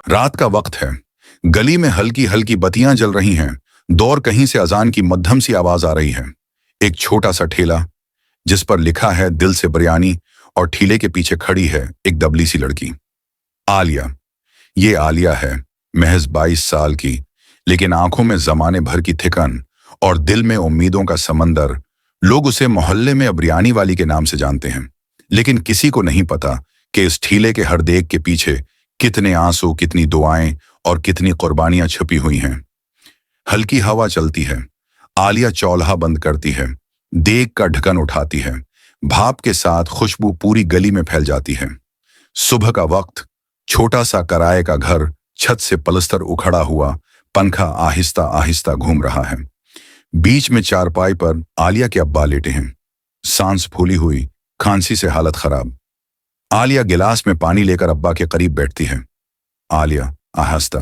रात का वक्त है। गली में हल्की हल्की बत्तियां जल रही हैं। दौर कहीं से अजान की मध्यम सी आवाज आ रही है। एक छोटा सा ठेला जिस पर लिखा है दिल से बिरयानी, और ठेले के पीछे खड़ी है एक दबली सी लड़की, आलिया। ये आलिया है, महज 22 साल की, लेकिन आंखों में जमाने भर की थिकन और दिल में उम्मीदों का समंदर। लोग उसे मोहल्ले में बिरयानी वाली के नाम से जानते हैं, लेकिन किसी को नहीं पता कि इस ठेले के हर देग के पीछे कितने आंसू, कितनी दुआएं और कितनी कुर्बानियां छुपी हुई हैं। हल्की हवा चलती है। आलिया चौल्हा बंद करती है, देग का ढक्कन उठाती है। भाप के साथ खुशबू पूरी गली में फैल जाती है। सुबह का वक्त, छोटा सा किराए का घर, छत से पलस्तर उखड़ा हुआ, पंखा आहिस्ता आहिस्ता घूम रहा है। बीच में चारपाई पर आलिया के अब्बा लेटे हैं, सांस फूली हुई, खांसी से हालत खराब। आलिया गिलास में पानी लेकर अब्बा के करीब बैठती है। आलिया आहिस्ता,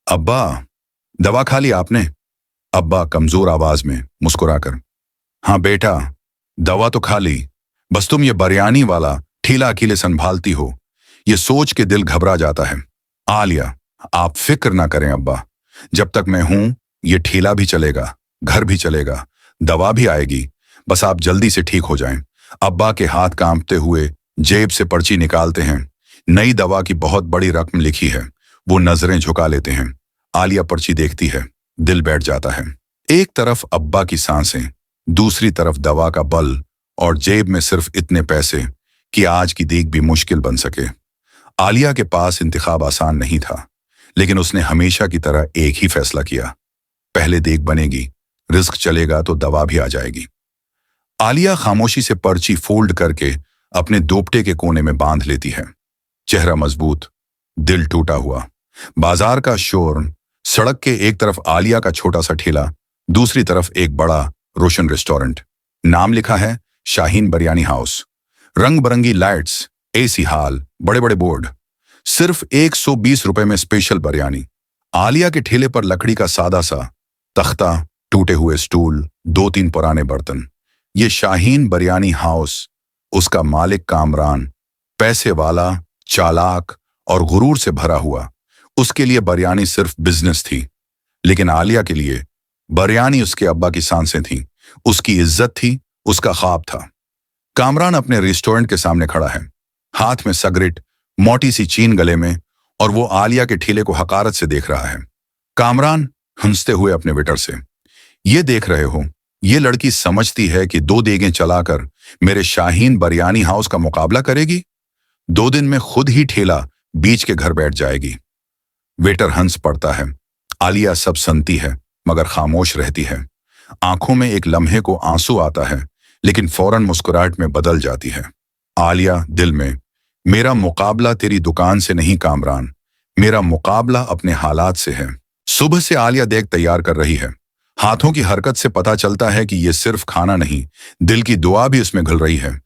अब्बा दवा खा ली आपने? अब्बा कमजोर आवाज में मुस्कुराकर, हाँ बेटा, दवा तो खा ली, बस तुम ये बिरयानी वाला ठेला अकेले संभालती हो, ये सोच के दिल घबरा जाता है। आलिया, आप फिक्र ना करें अब्बा, जब तक मैं हूं ये ठेला भी चलेगा, घर भी चलेगा, दवा भी आएगी, बस आप जल्दी से ठीक हो जाएं। अब्बा के हाथ कांपते हुए जेब से पर्ची निकालते हैं। नई दवा की बहुत बड़ी रकम लिखी है। वो नजरें झुका लेते हैं। आलिया पर्ची देखती है, दिल बैठ जाता है। एक तरफ अब्बा की सांसें, दूसरी तरफ दवा का बल, और जेब में सिर्फ इतने पैसे कि आज की देग भी मुश्किल बन सके। आलिया के पास इंतखाब आसान नहीं था, लेकिन उसने हमेशा की तरह एक ही फैसला किया, पहले देग बनेगी, रिस्क चलेगा तो दवा भी आ जाएगी। आलिया खामोशी से पर्ची फोल्ड करके अपने दोपटे के कोने में बांध लेती है। चेहरा मजबूत, दिल टूटा हुआ। बाजार का शोर, सड़क के एक तरफ आलिया का छोटा सा ठेला, दूसरी तरफ एक बड़ा रोशन रेस्टोरेंट। नाम लिखा है शाहीन बिरयानी हाउस। रंग बिरंगी लाइट्स, एसी हॉल, बड़े बड़े बोर्ड। सिर्फ 120 रुपए में स्पेशल बिरयानी। आलिया के ठेले पर लकड़ी का सादा सा तख्ता, टूटे हुए स्टूल, 2-3 पुराने बर्तन। ये शाहीन बिरयानी हाउस, उसका मालिक कामरान, पैसे वाला, चालाक और गुरूर से भरा हुआ। उसके लिए बिरयानी सिर्फ बिजनेस थी, लेकिन आलिया के लिए बिरयानी उसके अब्बा की सांसें थी, उसकी इज्जत थी, उसका ख्वाब था। कामरान अपने रेस्टोरेंट के सामने खड़ा है, हाथ में सिगरेट, मोटी सी चीन गले में, और वो आलिया के ठेले को हकारत से देख रहा है। कामरान हंसते हुए अपने वेटर से, ये देख रहे हो, ये लड़की समझती है कि 2 देगें चलाकर मेरे शाहीन बिरयानी हाउस का मुकाबला करेगी। 2 दिन में खुद ही ठेला बीच के घर बैठ जाएगी। वेटर हंस पड़ता है। आलिया सब सुनती है, मगर खामोश रहती है। आंखों में एक लम्हे को आंसू आता है, लेकिन फौरन मुस्कुराहट में बदल जाती है। आलिया दिल में, मेरा मुकाबला तेरी दुकान से नहीं कामरान, मेरा मुकाबला अपने हालात से है। सुबह से आलिया देग तैयार कर रही है। हाथों की हरकत से पता चलता है कि ये सिर्फ खाना नहीं, दिल की दुआ भी उसमें घुल रही है।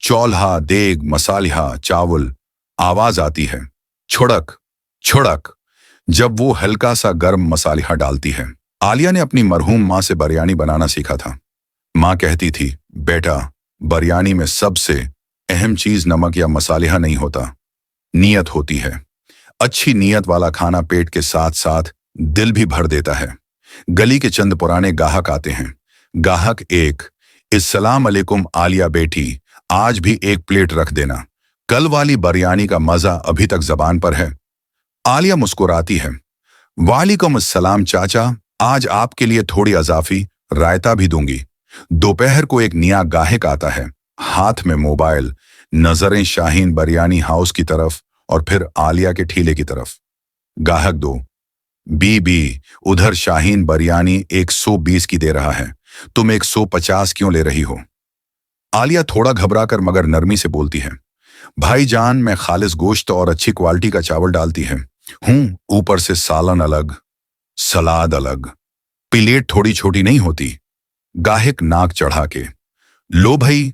चौल्हा, देग, मसालिहा, चावल। आवाज आती है, छुड़क छुड़क, जब वो हल्का सा गर्म मसालिहा डालती है। आलिया ने अपनी मरहूम माँ से बिरयानी बनाना सीखा था। माँ कहती थी, बेटा, बिरयानी में सबसे अहम चीज नमक या मसालिहा नहीं होता, नीयत होती है। अच्छी नीयत वाला खाना पेट के साथ साथ दिल भी भर देता है। गली के चंद पुराने गाहक आते हैं। गाहक 1, अस्सलाम अलैकुम आलिया बेटी, आज भी 1 प्लेट रख देना, कल वाली बिरयानी का मजा अभी तक जबान पर है। आलिया मुस्कुराती है, वालेकुम अस्सलाम चाचा, आज आपके लिए थोड़ी अजाफी रायता भी दूंगी। दोपहर को एक नया गाहक आता है, हाथ में मोबाइल, नजरें शाहीन बिरयानी हाउस की तरफ और फिर आलिया के ठेले की तरफ। गाहक 2, बीबी, उधर शाहीन बिरयानी 120 की दे रहा है, तुम 150 क्यों ले रही हो? आलिया थोड़ा घबराकर मगर नरमी से बोलती है, भाईजान, मैं खालिस गोश्त और अच्छी क्वालिटी का चावल डालती है हूं, ऊपर से सालन अलग, सलाद अलग, प्लेट थोड़ी छोटी नहीं होती। गाहक नाक चढ़ा के, लो भाई,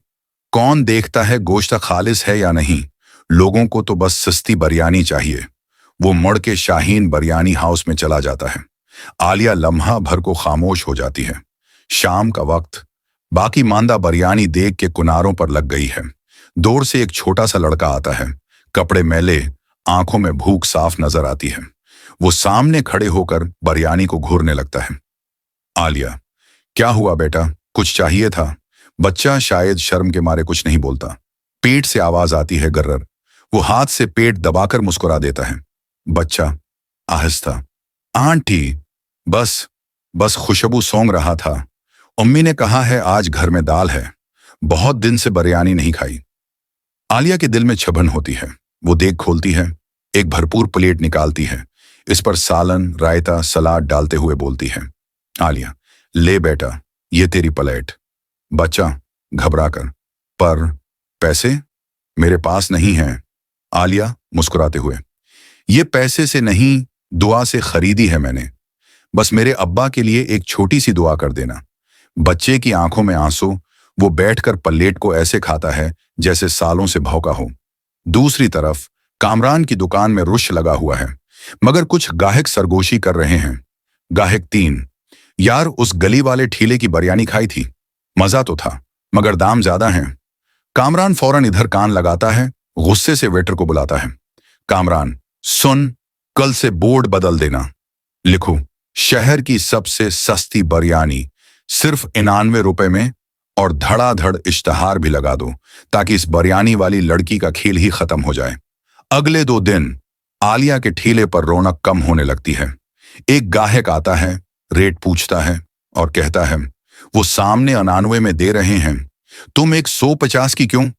कौन देखता है गोश्त खालिस है या नहीं, लोगों को तो बस सस्ती बिरयानी चाहिए। वो मुड़ के शाहीन बिरयानी हाउस में चला जाता है। आलिया लम्हा भर को खामोश हो जाती है। शाम का वक्त, बाकी मांदा बिरयानी देख के किनारों पर लग गई है। दूर से एक छोटा सा लड़का आता है, कपड़े मैले, आंखों में भूख साफ नजर आती है। वो सामने खड़े होकर बिरयानी को घूरने लगता है। आलिया, क्या हुआ बेटा, कुछ चाहिए था? बच्चा शायद शर्म के मारे कुछ नहीं बोलता। पेट से आवाज आती है गर्र। वो हाथ से पेट दबाकर मुस्कुरा देता है। बच्चा आहिस्ता, आंटी बस बस खुशबू सौंग रहा था। अम्मी ने कहा है आज घर में दाल है, बहुत दिन से बिरयानी नहीं खाई। आलिया के दिल में छबन होती है। वो देग खोलती है, एक भरपूर प्लेट निकालती है, इस पर सालन, रायता, सलाद डालते हुए बोलती है, आलिया ले बेटा, ये तेरी प्लेट। बच्चा घबराकर, पर पैसे मेरे पास नहीं हैं। आलिया मुस्कुराते हुए, ये पैसे से नहीं, दुआ से खरीदी है मैंने। बस मेरे अब्बा के लिए एक छोटी सी दुआ कर देना। बच्चे की आंखों में आंसू। वो बैठकर प्लेट को ऐसे खाता है जैसे सालों से भौंका हो। दूसरी तरफ कामरान की दुकान में रुश लगा हुआ है, मगर कुछ गाहक सरगोशी कर रहे हैं। गाहक 3, यार उस गली वाले ठीले की बिरयानी खाई थी, मजा तो था मगर दाम ज्यादा हैं। कामरान फौरन इधर कान लगाता है, गुस्से से वेटर को बुलाता है। कामरान, सुन, कल से बोर्ड बदल देना। लिखो, शहर की सबसे सस्ती बिरयानी सिर्फ 99 रुपए में, और धड़ाधड़ इश्तहार भी लगा दो ताकि इस बिरयानी वाली लड़की का खेल ही खत्म हो जाए। अगले 2 दिन आलिया के ठेले पर रौनक कम होने लगती है। एक गाहक आता है, रेट पूछता है और कहता है, वो सामने 99 में दे रहे हैं, तुम एक 150 की क्यों?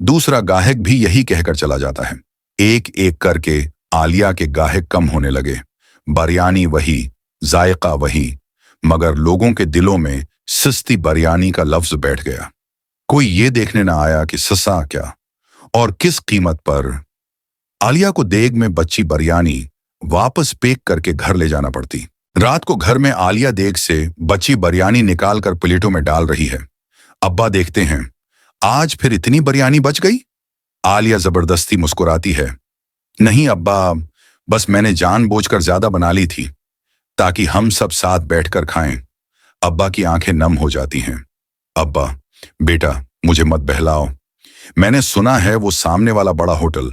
दूसरा गाहक भी यही कहकर चला जाता है। एक एक करके आलिया के गाहक कम होने लगे। बिरयानी वही, जायका वही, मगर लोगों के दिलों में सस्ती बिरयानी का लफ्ज बैठ गया। कोई ये देखने ना आया कि सस्ता क्या और किस कीमत पर। आलिया को देग में बची बिरयानी वापस पैक करके घर ले जाना पड़ती। रात को घर में आलिया देग से बची बिरयानी निकालकर प्लेटों में डाल रही है। अब्बा देखते हैं, आज फिर इतनी बिरयानी बच गई? आलिया जबरदस्ती मुस्कुराती है, नहीं अब्बा, बस मैंने जानबूझकर ज्यादा बना ली थी ताकि हम सब साथ बैठकर खाएं। अब्बा की आंखें नम हो जाती हैं। अब्बा, बेटा मुझे मत बहलाओ। मैंने सुना है वो सामने वाला बड़ा होटल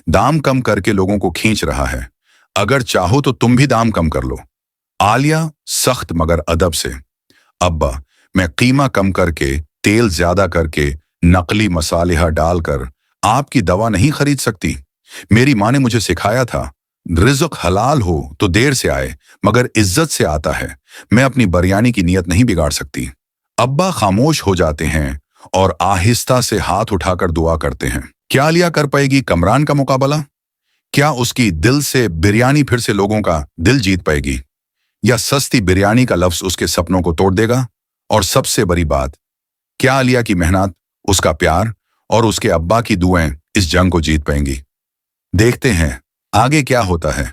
दाम कम करके लोगों को खींच रहा है। अगर चाहो तो तुम भी दाम कम कर लो। आलिया सख्त मगर अदब से, अब्बा मैं कीमा कम करके, तेल ज्यादा करके, नकली मसालेहा डालकर आपकी दवा नहीं खरीद सकती। मेरी माँ ने मुझे सिखाया था, रिज़्क हलाल हो तो देर से आए मगर इज्जत से आता है। मैं अपनी बिरयानी की नीयत नहीं बिगाड़ सकती। अब्बा खामोश हो जाते हैं और आहिस्ता से हाथ उठाकर दुआ करते हैं। क्या आलिया कर पाएगी कमरान का मुकाबला? क्या उसकी दिल से बिरयानी फिर से लोगों का दिल जीत पाएगी, या सस्ती बिरयानी का लफ्ज उसके सपनों को तोड़ देगा? और सबसे बड़ी बात, क्या आलिया की मेहनत, उसका प्यार और उसके अब्बा की दुआएं इस जंग को जीत पाएंगी? देखते हैं आगे क्या होता है।